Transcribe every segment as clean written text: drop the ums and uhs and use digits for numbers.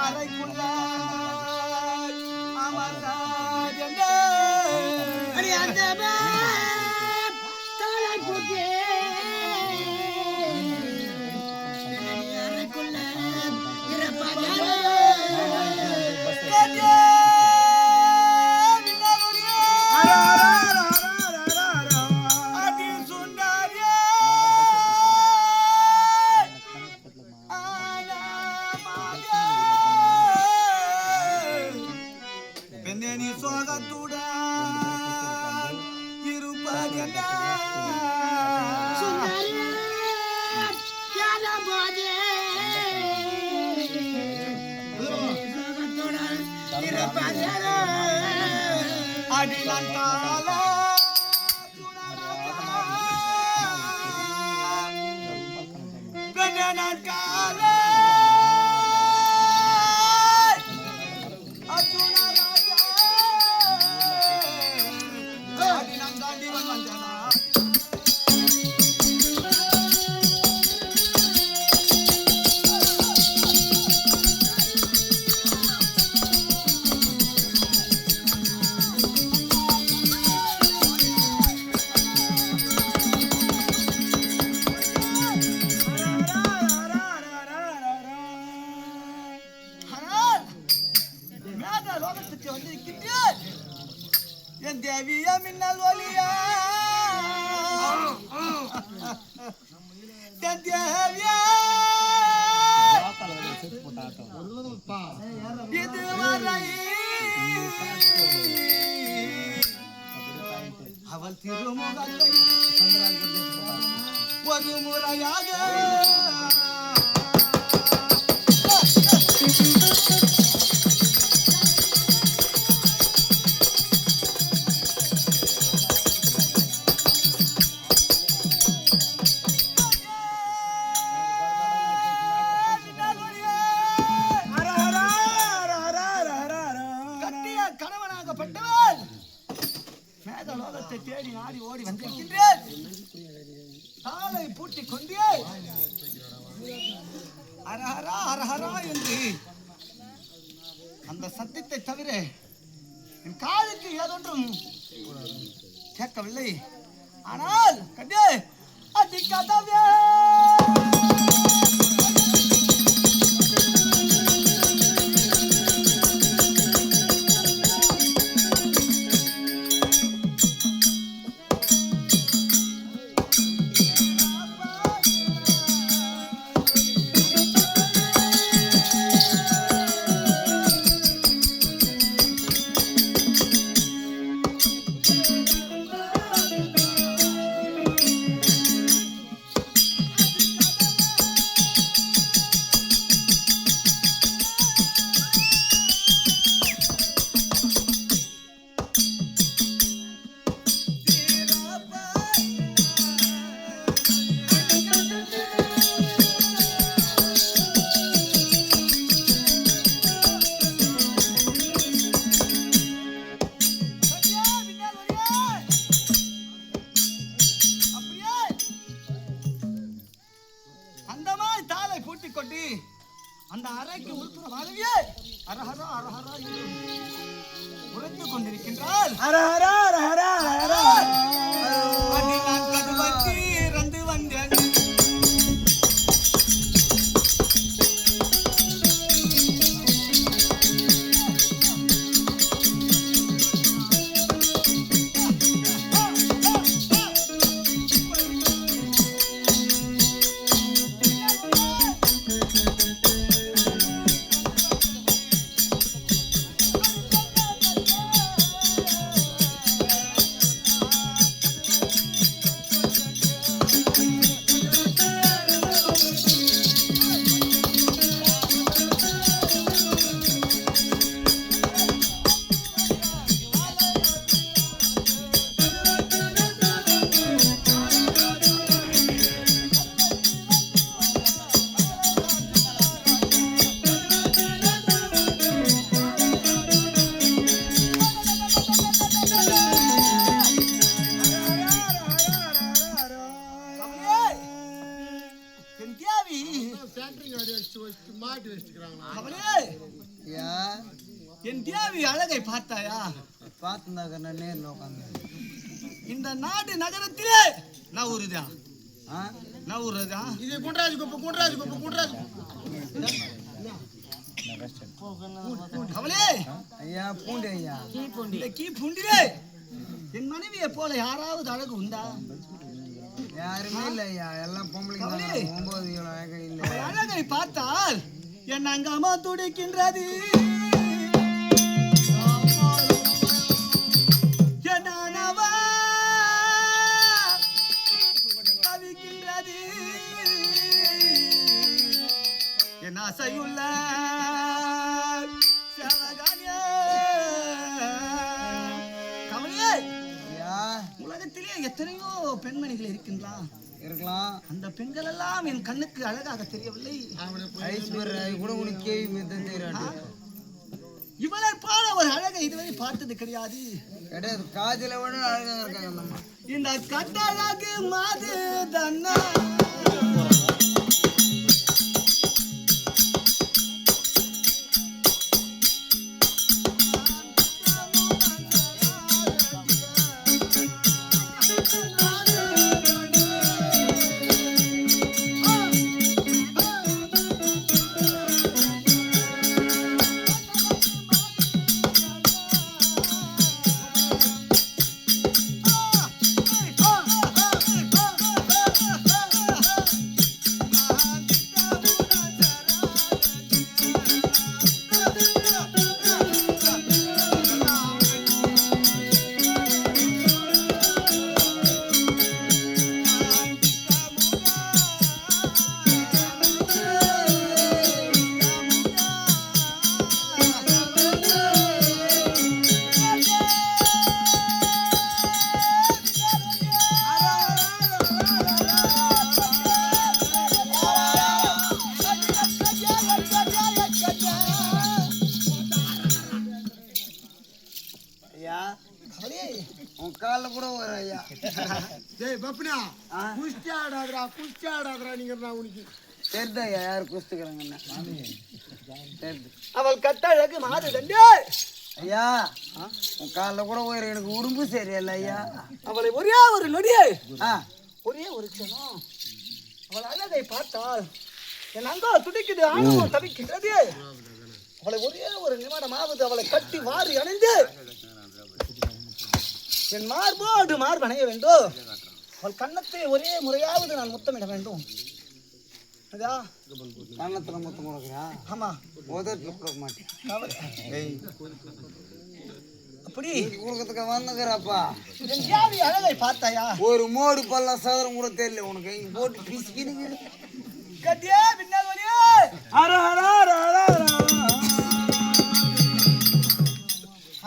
அறைக்குள்ள அமர்ந்தார் அந்த தாழை போக்கே அறைக்குள்ள பெண்ணி சோகத்துடன் இருப்பதென்ன அடிநான் கால பெண்ணான் கால என் தேவிய மின்னல் ஒலியா என் தேவிய இதுவரை அவள் திருமுகத்தை ஒரு முறையாக கணவனாகப்பட்டவள் மேதலோகத்தை தேடி நாடி ஓடி வந்திருக்கின்றேன். தாளை பூட்டிக் கொண்டு அரஹரா அரஹரா என்று அந்த சத்தத்தை தவிர என் காதுக்கு ஏதொன்றும் கேட்கவில்லை. ஆனால் கண்டே அதி கதவே கொட்டி அந்த அறைக்கு உட்புறமாகவே அரஹரா அரஹரா என்று உரைத்துக் கொண்டிருக்கின்றாள். அரஹரா அரஹரா அரஹரா அடி நான் கதுவத்தி இறந்து வந்தேன். என் தேவி அழகை பார்த்தாயா? பார்த்துருந்தாக்க நான் நேரில் உட்காந்து இந்த நாடு நகரத்திலே நவுறுதா நவுறுதா இது குண்டராஜ் குண்டராஜ் கவலே ஐயா பூண்டி ஐயா கீ பூண்டிலே என் மனைவியை போல யாராவது அழகு உண்டா? யாருமே இல்லை ஐயா, எல்லாம் பொம்பளைங்க 9 அழகை இல்லை. அழகை பார்த்தால் என் அங்கமா துடிக்கின்றது, தவிக்கின்றது, என் ஆசையுள்ள உலகத்திலே எத்தனையோ பெண்மணிகள் இருக்கலாம். அந்த பெண்கள் எல்லாம் என் கண்ணுக்கு அழகாக தெரியவில்லை. இவளை போல ஒரு அழகை இதுவரை பார்த்தது கிடையாது. காதில விட அழகாக இருக்காங்க. இந்த கட்டழகு மாது தன்னா கால கூட ஒரு ஐயா பப்னா குஸ்தி ஆடாதரா நீங்க உனக்கு தெரிதா யாரு குஸ்திக்கிறாங்கன்னு? அவள் கட்டழகு மாது தண்டே ஐயா, உன் காலில் கூட ஒரு எனக்கு உடம்பு சரியில்லை ஐயா. அவளை ஒரே ஒரு நொடியே ஒரே ஒரு க்ஷணம் அவள் அழகை பார்த்தால் என் அங்கோ துடிக்குது, ஆணவம் தவிக்கின்றது. அவளை ஒரே ஒரு நிமிடமாவது அவளை கட்டி வாரி அணைந்து என் மார்போடு மார்பணைய வேண்டும். அவள் கன்னத்தை ஒரே முறையாவது நான் முத்தமிட வேண்டும். கன்னத்துல முத்தம் கொடுக்குறா? ஆமா, கொடுக்க மாட்டேன். அப்படி கொடுக்கறதுக்கு வந்துக்கிறப்பா. என் ஜாதி அழகை பார்த்தாயா? ஒரு மோடு பல்ல சதுரம் கூட தெரியல உனக்கு. இங்க போட்டு பிசிக்கிடுங்க கட்டியே பின்னால் வழியே.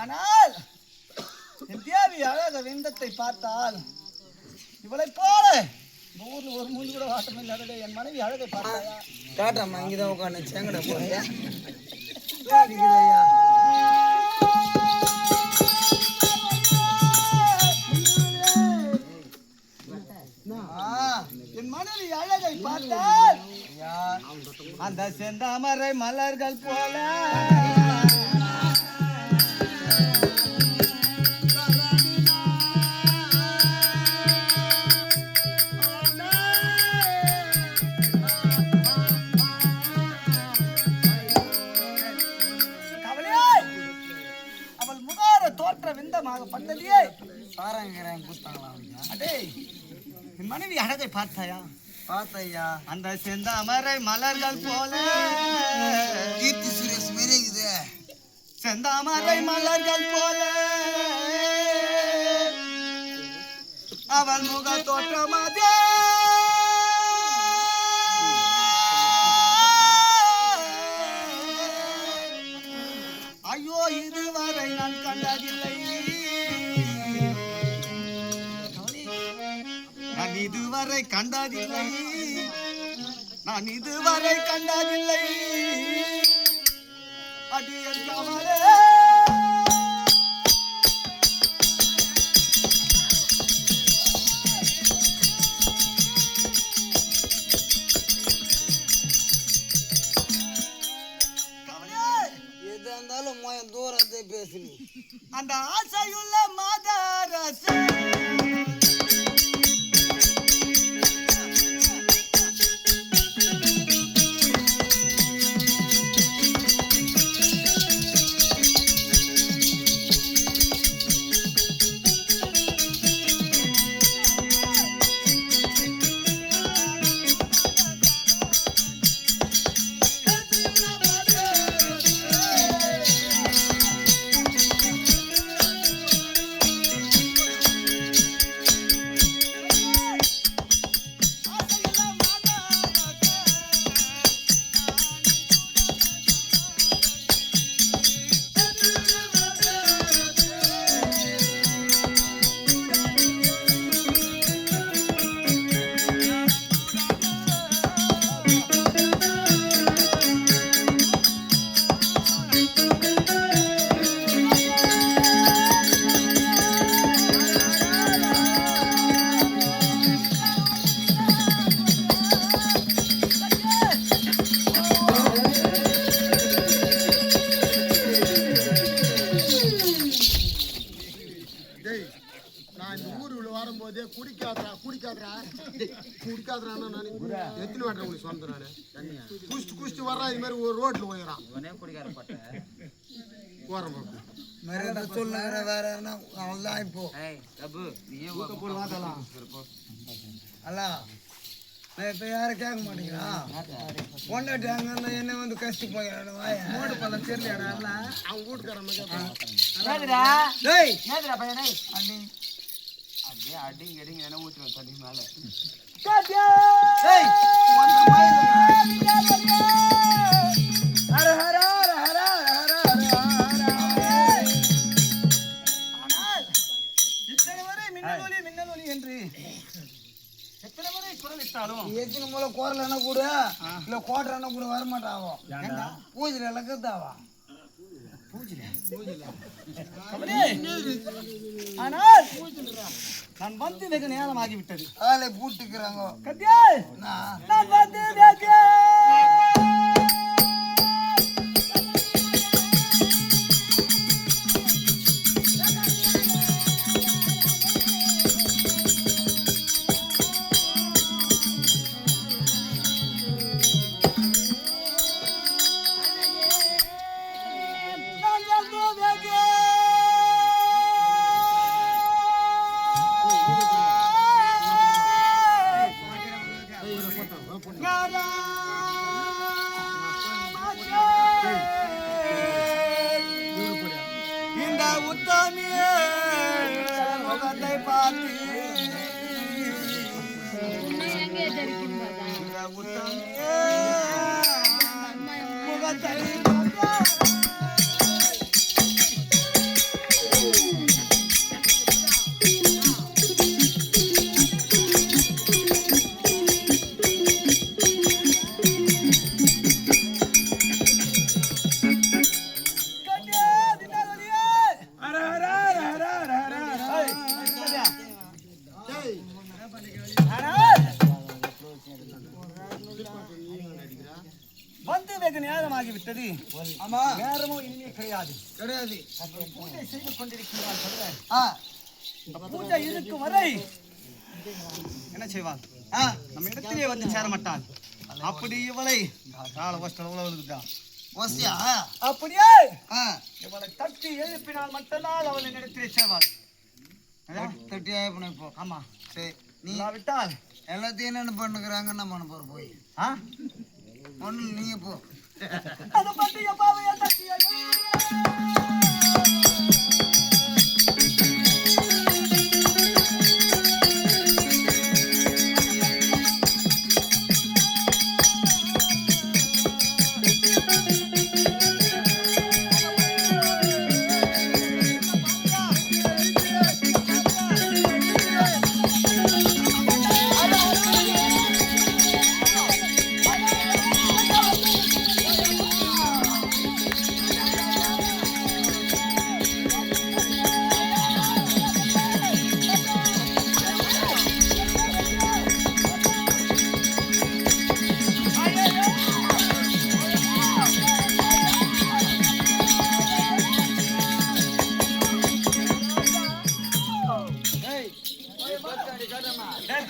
ஆனால் என் தேவி அழக விந்தத்தை பார்த்தால் இவளை போல ஊர்ல ஒரு மூணு கூட வாட்டம் இல்லாத என் மனைவி அழகை பார்த்தாயா? காட்டாமா, இங்கதான் உட்காந்து சேங்கட போறியா? என் மனைவி அழகை பார்த்தால் அந்த செந்தாமரை மலர்கள் போல பண்ணலையே. அடே, என் மனைவி அழகை பார்த்தாயா? பார்த்தையா. அந்த செந்தாமரை மலர்கள் போல கீர்த்தி சுரேஷ் மாரி இருக்குது. செந்தாமரை மலர்கள் போல அவள் முக தோற்றமாதே ஐயோ இதுவரை நான் கண்டதில்லை, நான் இதுவரை கண்டதில்லை, நான் இதுவரை கண்டதில்லை. அடியன் கமலே இருந்தாலும் தூரத்தை பேசுனி அந்த ஆசையுள்ள மாதரசே நான் இந்த ஊருக்குள்ள வரும்போதே குடிக்காதரான்னா நான் எத்தனை வாட்டர் உங்களுக்கு சொந்தம் நான் குடிச்சிட்டு வர்றான் இது மாதிரி ஒரு ரோட்ல போயிடறான் போறேன் மரியாதை சொல்லுங்கிற வேற அவள்தான் இப்போ அல்ல நான் இப்ப யாரும் கேட்க மாட்டேங்கிறா பொண்டாட்டி அங்க இருந்தா என்ன வந்து கஷ்டி போயிடணும் மூடு பழம் தெரியல அவங்க வீட்டுக்காரன் அடிங்க அடிங்க என்ன ஊத்துறேன் தண்ணி மேல மின்னலொலி என்று எத்தனை முறை குரலிட்டாலும் எத்தனை மூல குரல் கூட இல்ல கோட்டர் கூட வரமாட்டாவோ பூஜையில இலக்கத்தாவா ஆனால் நான் வந்து வெகு நேரம் ஆகிவிட்டது ஆளை பூட்டுக்கிறாங்க நான் வந்து வெகு இந்த உத்தமியே முகத்தை பார்த்து உத்தமியே முகத்தை வந்து வெகு நேரமாகிவிட்டது. ஆமா நேரமும் இனிமே கிடையாது. பூஜை செய்து கொண்டிருக்கிறார் சொல்ற பூஜை இருக்கும் வரை என்ன செய்வாள்? நம்ம இடத்திலே வந்து சேர மாட்டாள். அப்படி இவளை அப்படியே இவளை தட்டி எழுப்பினால் மட்டும்தான் அவள் இடத்திலே சேவாள். தட்டி எழுப்பின இப்போ ஆமா சரி நீ விட்டால் எல்லாத்தையும் என்னென்ன பண்ணுகிறாங்க நம்ம போற போய் ஒண்ணு நீங்க போ அதை பத்தி எப்பாவையா தட்டி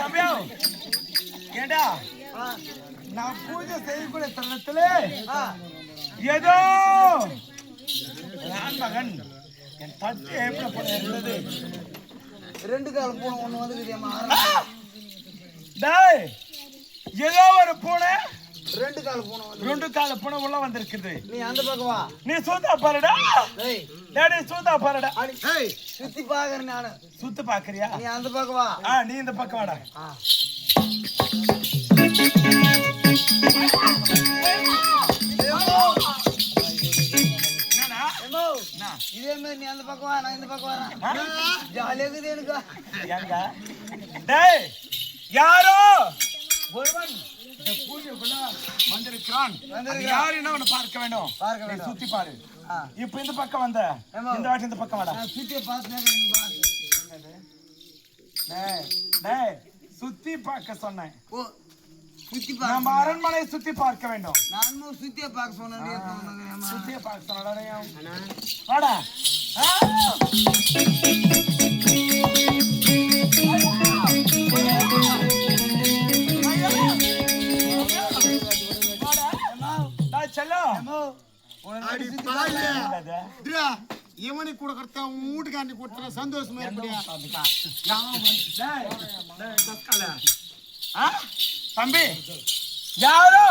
தம்பியோ ஏடா நான் பூஜை செய்யக்கூடிய தருணத்துல ஏதோ நான் மகன் என் தட்டு எப்படி போல இருந்தது. 2 கால் பூனை ஒண்ணு வந்துக்குதியம்மா. டேய் ஏதோ ஒரு பூனை 2 கால் பூனை வந்து 2 கால பூனை உள்ள வந்திருக்குது. நீ அந்த பக்கம் வா. நீ சூதா பாருடா. டேய் டேடி சூதா பாருடா. ஏய் சுத்தி பாக்குறேன் நானு. சுத்து பாக்குறியா? நீ அந்த பக்கம் வா. நீ இந்த பக்கம் வாடா. இதே மாதிரி நீ அந்த பக்கம் வா, நான் இந்த பக்கம் வரேன். ஜாலியா இருக்குது எனக்கு. எங்க டேய் யாரோ ஒருவன் இந்த பூஜைக்குள்ள வந்திருக்கிறான். அது யாருன்னு அவனை பார்க்க வேண்டும். நீ சுத்தி பாரு. இப்ப இந்த பக்கம் வந்த இந்த வாட்டி இந்த பக்கம் வாடா. நான் சுத்திய பார்த்து நீ பாரு. டேய் டேய் சுத்தி பார்க்க சொன்னேன். ஓ சுத்தி நம்ம அரண்மனையை சுத்தி பார்க்க வேண்டும். நானும் சுத்திய பார்க்க சொன்னேன். சுத்திய பார்க்க சொன்னடா. வாடா. இவனுக்கு கொடுக்கறத வீட்டுக்காண்டி கொடுத்தா சந்தோஷமா இருப்படியா? தம்பி யாரோ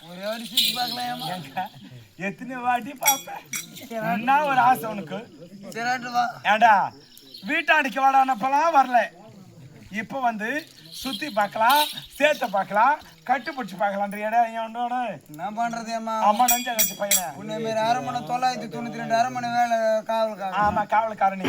ஒரே வாட்டி சுத்தி பார்க்கலாம். எத்தனை வாட்டி பாப்பேன். என்ன ஒரு ஆசை உனக்கு? சரி வா. ஏண்டா வீட்டாண்டிக்கு வாடானப்பெல்லாம் வரல. இப்ப வந்து சுத்தி பார்க்கலாம், சேர்த்த பார்க்கலாம், கட்டுப்பிடிச்சு பார்க்கலான்றியாடா. என்ன பண்றது அம்மா? அம்மா நஞ்சா கட்சி பையனை உன்னை மாரி அரண்மனை 992 அரண்மனை வேலை காவலுக்காக. ஆமா காவலுக்காரனி.